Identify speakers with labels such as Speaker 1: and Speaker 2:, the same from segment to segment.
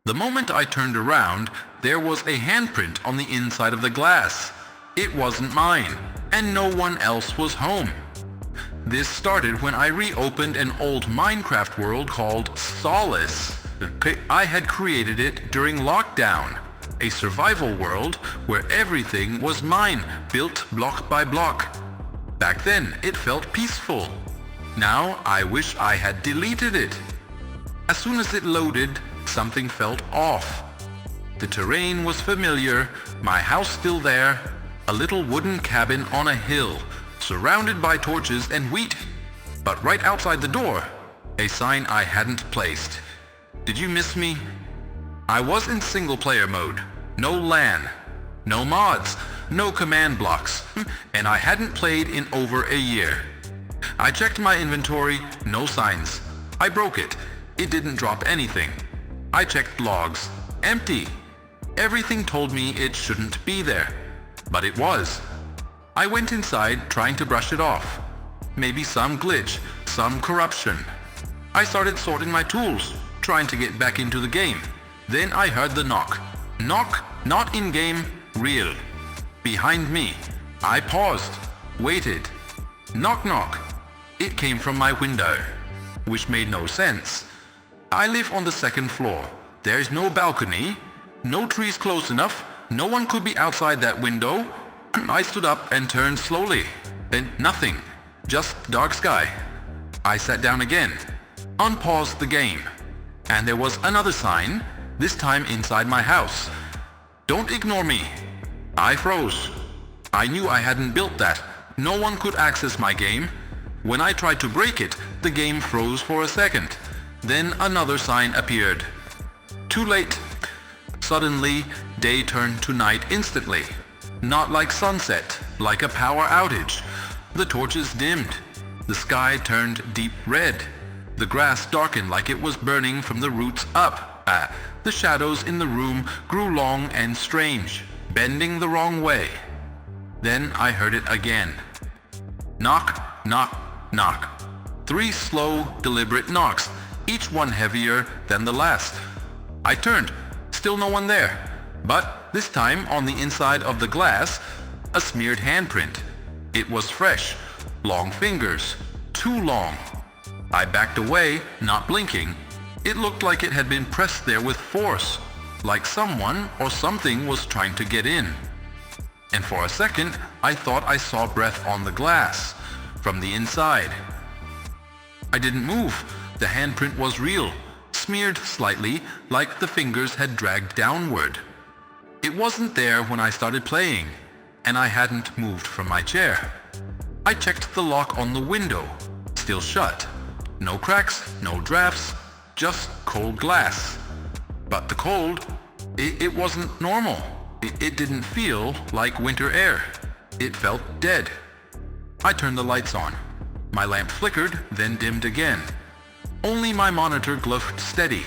Speaker 1: The moment I turned around, there was a handprint on the inside of the glass. It wasn't mine, and no one else was home. This started when I reopened an old Minecraft world called Solace. I had created it during lockdown, a survival world where everything was mine, built block by block. Back then, it felt peaceful. Now, I wish I had deleted it. As soon as it loaded, something felt off. The terrain was familiar, my house still there, a little wooden cabin on a hill, surrounded by torches and wheat. But right outside the door, a sign I hadn't placed. Did you miss me? I was in single-player mode. No LAN, no mods, no command blocks, and I hadn't played in over a year. I checked my inventory, no signs. I broke it. It didn't drop anything. I checked logs. Empty. Everything told me it shouldn't be there. But it was. I went inside trying to brush it off. Maybe some glitch, some corruption. I started sorting my tools, trying to get back into the game. Then I heard the knock. Knock, not in-game, real. Behind me. I paused, waited. Knock knock. It came from my window, which made no sense. I live on the second floor. There's no balcony, no trees close enough, no one could be outside that window. I stood up and turned slowly. Then nothing, just dark sky. I sat down again, unpaused the game, and there was another sign, this time inside my house. Don't ignore me. I froze. I knew I hadn't built that. No one could access my game. When I tried to break it, the game froze for a second. Then another sign appeared. Too late. Suddenly, day turned to night instantly. Not like sunset, like a power outage. The torches dimmed. The sky turned deep red. The grass darkened like it was burning from the roots up. The shadows in the room grew long and strange, bending the wrong way. Then I heard it again. Knock, knock, knock. 3 slow, deliberate knocks, each one heavier than the last. I turned, still no one there. But this time on the inside of the glass, a smeared handprint. It was fresh, long fingers, too long. I backed away, not blinking. It looked like it had been pressed there with force, like someone or something was trying to get in. And for a second, I thought I saw breath on the glass, from the inside. I didn't move. The handprint was real, smeared slightly, like the fingers had dragged downward. It wasn't there when I started playing, and I hadn't moved from my chair. I checked the lock on the window, still shut. No cracks, no drafts, just cold glass. But the cold, it wasn't normal. It didn't feel like winter air. It felt dead. I turned the lights on. My lamp flickered, then dimmed again. Only my monitor glowed steady,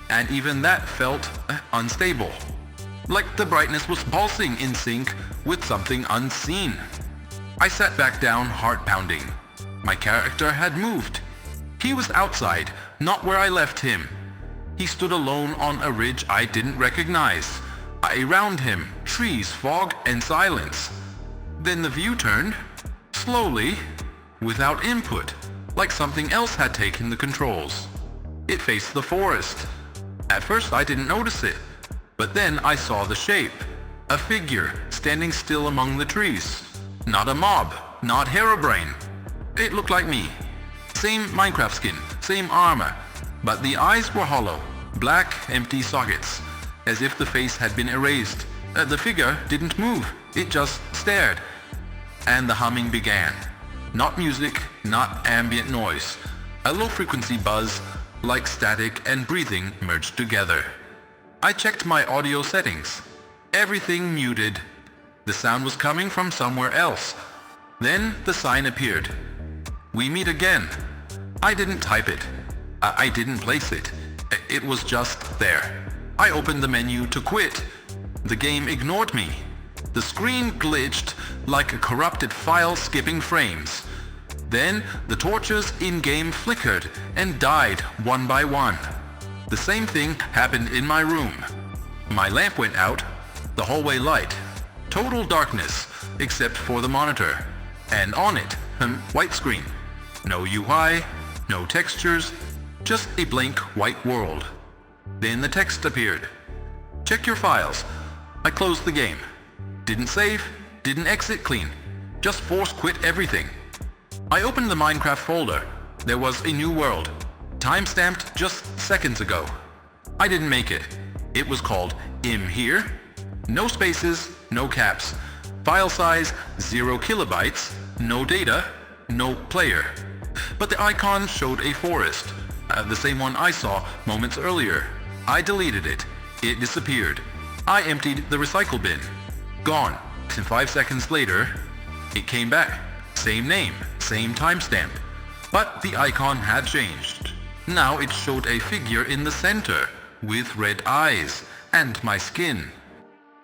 Speaker 1: and even that felt unstable. Like the brightness was pulsing in sync with something unseen. I sat back down, heart pounding. My character had moved. He was outside, not where I left him. He stood alone on a ridge I didn't recognize. Around him, trees, fog, and silence. Then the view turned, slowly, without input, like something else had taken the controls. It faced the forest. At first I didn't notice it, but then I saw the shape. A figure standing still among the trees. Not a mob, not Herobrine. It looked like me. Same Minecraft skin, same armor, but the eyes were hollow, black, empty sockets, as if the face had been erased. The figure didn't move, it just stared. And the humming began. Not music, not ambient noise. A low-frequency buzz, like static and breathing merged together. I checked my audio settings. Everything muted. The sound was coming from somewhere else. Then the sign appeared. We meet again. I didn't type it. I didn't place it. It was just there. I opened the menu to quit. The game ignored me. The screen glitched like a corrupted file skipping frames. Then the torches in-game flickered and died one by one. The same thing happened in my room. My lamp went out, the hallway light. Total darkness, except for the monitor. And on it, white screen. No UI, no textures, just a blank white world. Then the text appeared. Check your files. I closed the game. Didn't save, didn't exit clean. Just force quit everything. I opened the Minecraft folder. There was a new world. Timestamped just seconds ago. I didn't make it. It was called Im Here. No spaces, no caps. File size 0 kilobytes. No data, no player. But the icon showed a forest. The same one I saw moments earlier. I deleted it. It disappeared. I emptied the recycle bin. Gone. And 5 seconds later, it came back. Same name, same timestamp. But the icon had changed. Now it showed a figure in the center, with red eyes, and my skin.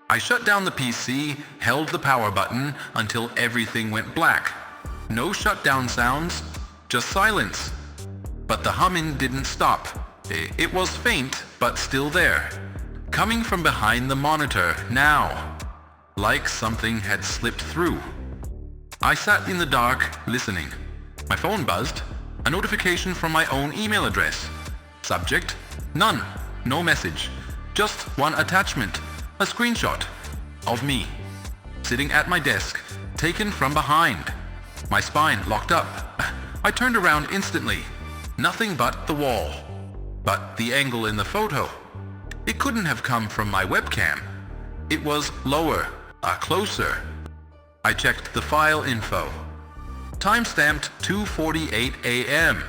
Speaker 1: I shut down the PC, held the power button until everything went black. No shutdown sounds, just silence. But the humming didn't stop. It was faint, but still there. Coming from behind the monitor now, like something had slipped through. I sat in the dark, listening. My phone buzzed. A notification from my own email address. Subject, none. No message. Just one attachment. A screenshot of me, sitting at my desk, taken from behind. My spine locked up. I turned around instantly. Nothing but the wall. But the angle in the photo. It couldn't have come from my webcam. It was lower, closer. I checked the file info. Timestamped 2:48 a.m.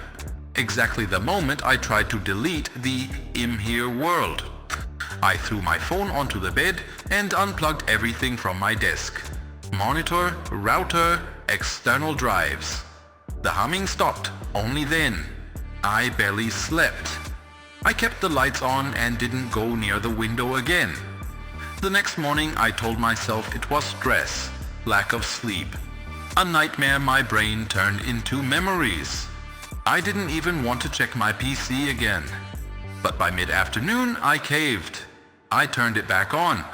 Speaker 1: Exactly the moment I tried to delete the Im Here world. I threw my phone onto the bed and unplugged everything from my desk. Monitor, router, external drives. The humming stopped only then. I barely slept. I kept the lights on and didn't go near the window again. The next morning I told myself it was stress, lack of sleep. A nightmare my brain turned into memories. I didn't even want to check my PC again. But by mid-afternoon I caved. I turned it back on.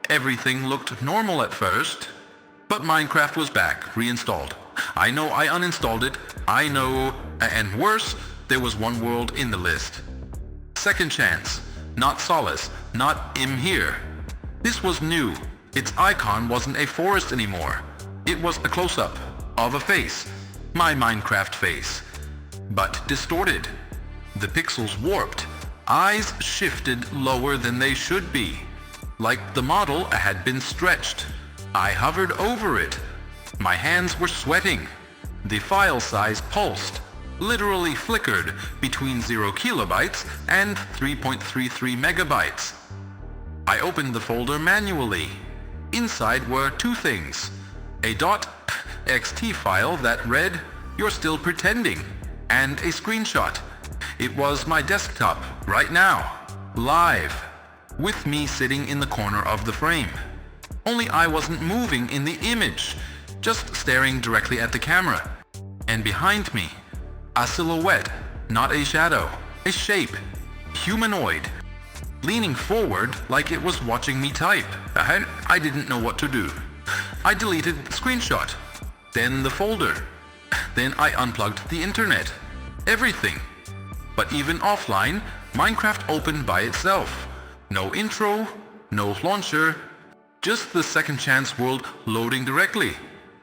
Speaker 1: Everything looked normal at first. But Minecraft was back, reinstalled. I know I uninstalled it. I know, and worse, there was one world in the list. Second chance. Not solace. Not Im Here. This was new. Its icon wasn't a forest anymore. It was a close-up of a face. My Minecraft face. But distorted. The pixels warped. Eyes shifted lower than they should be. Like the model had been stretched. I hovered over it. My hands were sweating. The file size pulsed. Literally flickered between 0 kilobytes and 3.33 megabytes. I opened the folder manually. Inside were two things. A .xt file that read, "You're still pretending," and a screenshot. It was my desktop, right now, live, with me sitting in the corner of the frame. Only I wasn't moving in the image, just staring directly at the camera. And behind me, a silhouette, not a shadow, a shape, humanoid, leaning forward like it was watching me type. I didn't know what to do. I deleted the screenshot, then the folder. Then I unplugged the internet. Everything. But even offline, Minecraft opened by itself. No intro, no launcher, just the second chance world loading directly.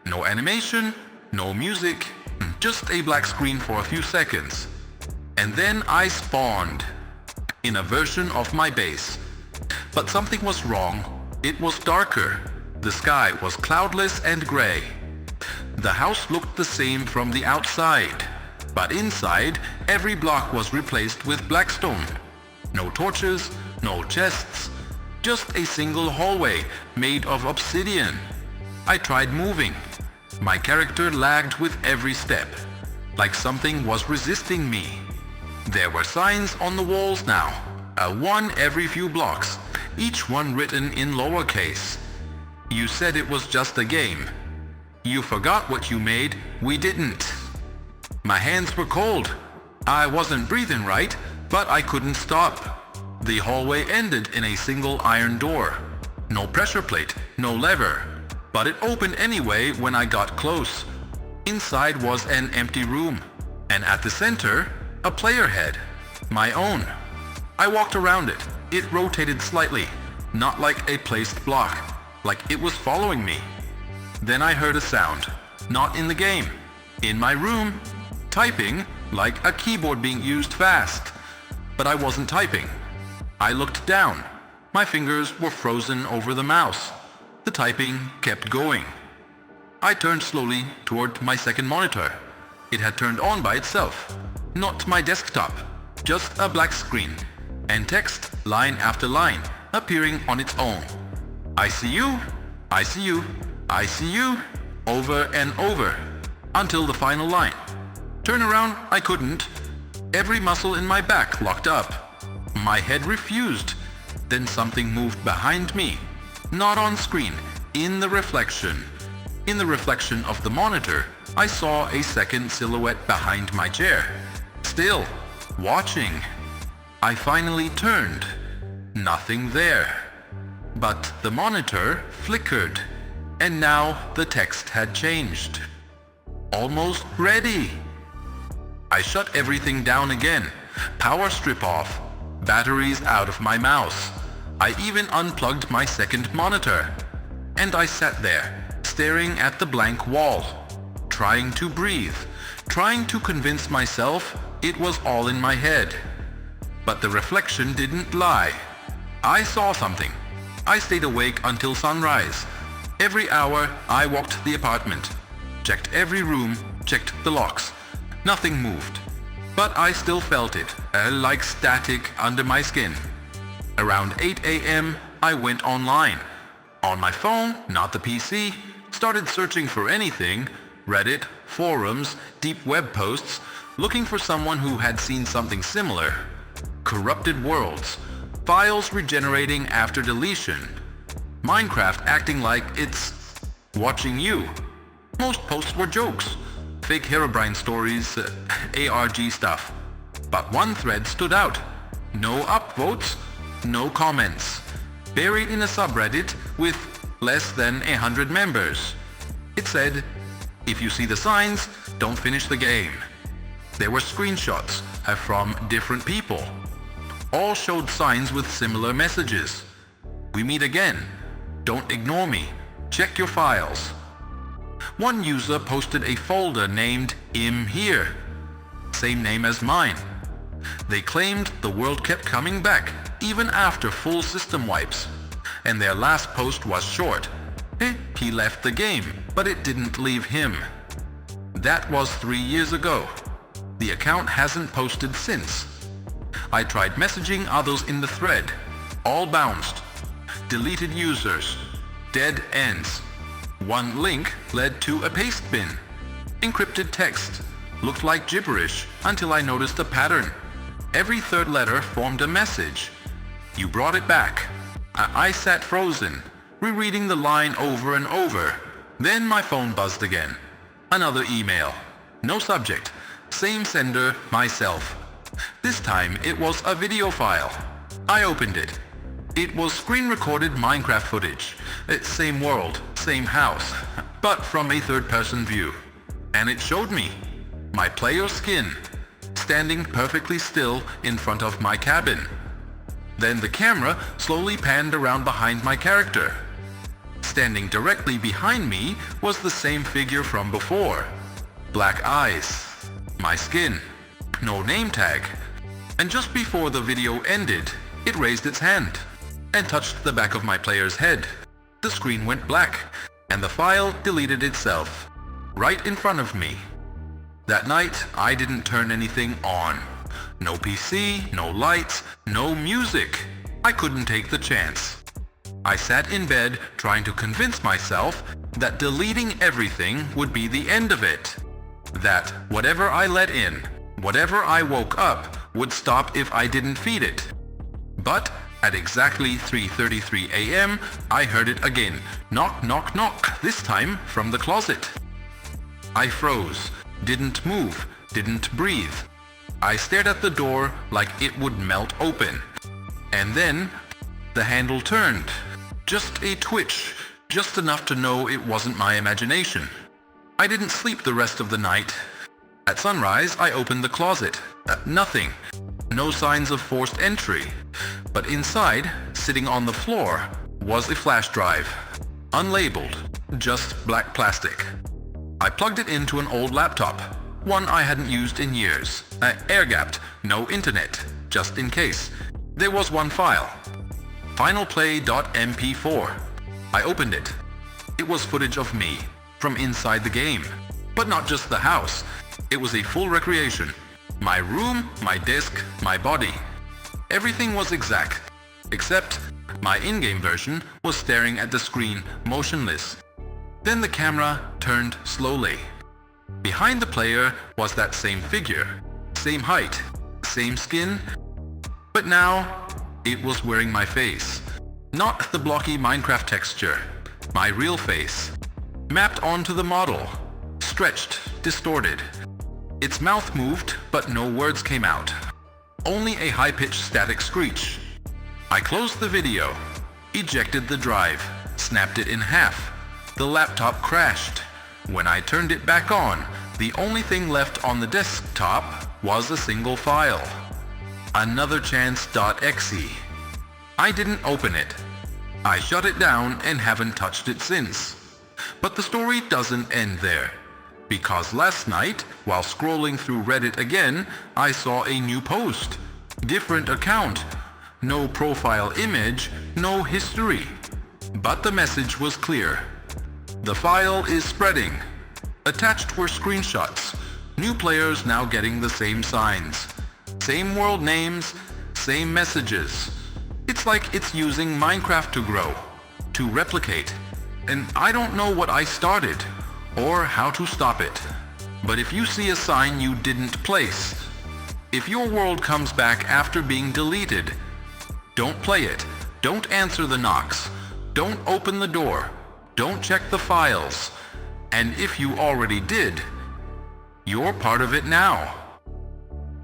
Speaker 1: No animation, no music, just a black screen for a few seconds. And then I spawned in a version of my base. But something was wrong. It was darker. The sky was cloudless and gray. The house looked the same from the outside, but inside, every block was replaced with blackstone. No torches, no chests, just a single hallway made of obsidian. I tried moving. My character lagged with every step, like something was resisting me. There were signs on the walls now, one every few blocks, each one written in lowercase. You said it was just a game. You forgot what you made, we didn't. My hands were cold. I wasn't breathing right. But I couldn't stop. The hallway ended in a single iron door. No pressure plate, no lever. But it opened anyway when I got close. Inside was an empty room, and at the center, a player head. My own. I walked around it. It rotated slightly, not like a placed block, like it was following me. Then I heard a sound, not in the game, in my room, typing like a keyboard being used fast. But I wasn't typing. I looked down. My fingers were frozen over the mouse. The typing kept going. I turned slowly toward my second monitor. It had turned on by itself. Not my desktop, just a black screen, and text, line after line, appearing on its own. I see you, I see you, I see you, over and over, until the final line. Turn around, I couldn't. Every muscle in my back locked up. My head refused. Then something moved behind me. Not on screen, in the reflection. In the reflection of the monitor, I saw a second silhouette behind my chair. Still, watching. I finally turned. Nothing there. But the monitor flickered, and now the text had changed. Almost ready. I shut everything down again. Power strip off. Batteries out of my mouse. I even unplugged my second monitor. And I sat there, staring at the blank wall, trying to breathe, trying to convince myself it was all in my head. But the reflection didn't lie. I saw something. I stayed awake until sunrise. Every hour I walked the apartment, checked every room, checked the locks. Nothing moved. But I still felt it, like static under my skin. Around 8 a.m. I went online. On my phone, not the PC, started searching for anything, Reddit, forums, deep web posts, looking for someone who had seen something similar. Corrupted worlds, files regenerating after deletion, Minecraft acting like it's watching you. Most posts were jokes, fake Herobrine stories, ARG stuff. But one thread stood out. No upvotes, no comments. Buried in a subreddit with less than 100 members. It said, if you see the signs, don't finish the game. There were screenshots from different people. All showed signs with similar messages. We meet again. Don't ignore me. Check your files. One user posted a folder named Im Here. Same name as mine. They claimed the world kept coming back, even after full system wipes. And their last post was short. He left the game, but it didn't leave him. That was 3 years ago. The account hasn't posted since. I tried messaging others in the thread. All bounced. Deleted users. Dead ends. One link led to a paste bin. Encrypted text. Looked like gibberish until I noticed a pattern. Every third letter formed a message. You brought it back. I sat frozen, rereading the line over and over. Then my phone buzzed again. Another email. No subject. Same sender, myself. This time it was a video file. I opened it. It was screen-recorded Minecraft footage. Same world, same house, but from a third-person view. And it showed me my player's skin, standing perfectly still in front of my cabin. Then the camera slowly panned around behind my character. Standing directly behind me was the same figure from before. Black eyes, my skin, no name tag. And just before the video ended, it raised its hand and touched the back of my player's head. The screen went black, and the file deleted itself, right in front of me. That night, I didn't turn anything on. No PC, no lights, no music. I couldn't take the chance. I sat in bed trying to convince myself that deleting everything would be the end of it. That whatever I let in, whatever I woke up, would stop if I didn't feed it. But at exactly 3:33 a.m., I heard it again. Knock, knock, knock, this time from the closet. I froze, didn't move, didn't breathe. I stared at the door like it would melt open. And then, the handle turned. Just a twitch, just enough to know it wasn't my imagination. I didn't sleep the rest of the night. At sunrise, I opened the closet. Nothing. No signs of forced entry. But inside, sitting on the floor, was a flash drive. Unlabeled, just black plastic. I plugged it into an old laptop, one I hadn't used in years. Air-gapped, no internet, just in case. There was one file. finalplay.mp4. I opened it. It was footage of me, from inside the game. But not just the house. It was a full recreation. My room, my desk, my body. Everything was exact. Except, my in-game version was staring at the screen, motionless. Then the camera turned slowly. Behind the player was that same figure, same height, same skin. But now, it was wearing my face. Not the blocky Minecraft texture. My real face. Mapped onto the model. Stretched, distorted. Its mouth moved, but no words came out. Only a high-pitched static screech. I closed the video, ejected the drive, snapped it in half. The laptop crashed. When I turned it back on, the only thing left on the desktop was a single file. anotherchance.exe. I didn't open it. I shut it down and haven't touched it since. But the story doesn't end there. Because last night, while scrolling through Reddit again, I saw a new post. Different account. No profile image, no history. But the message was clear. The file is spreading. Attached were screenshots. New players now getting the same signs. Same world names, same messages. It's like it's using Minecraft to grow, to replicate. And I don't know what I started, or how to stop it. But if you see a sign you didn't place, if your world comes back after being deleted, don't play it. Don't answer the knocks. Don't open the door. Don't check the files. And if you already did, you're part of it now.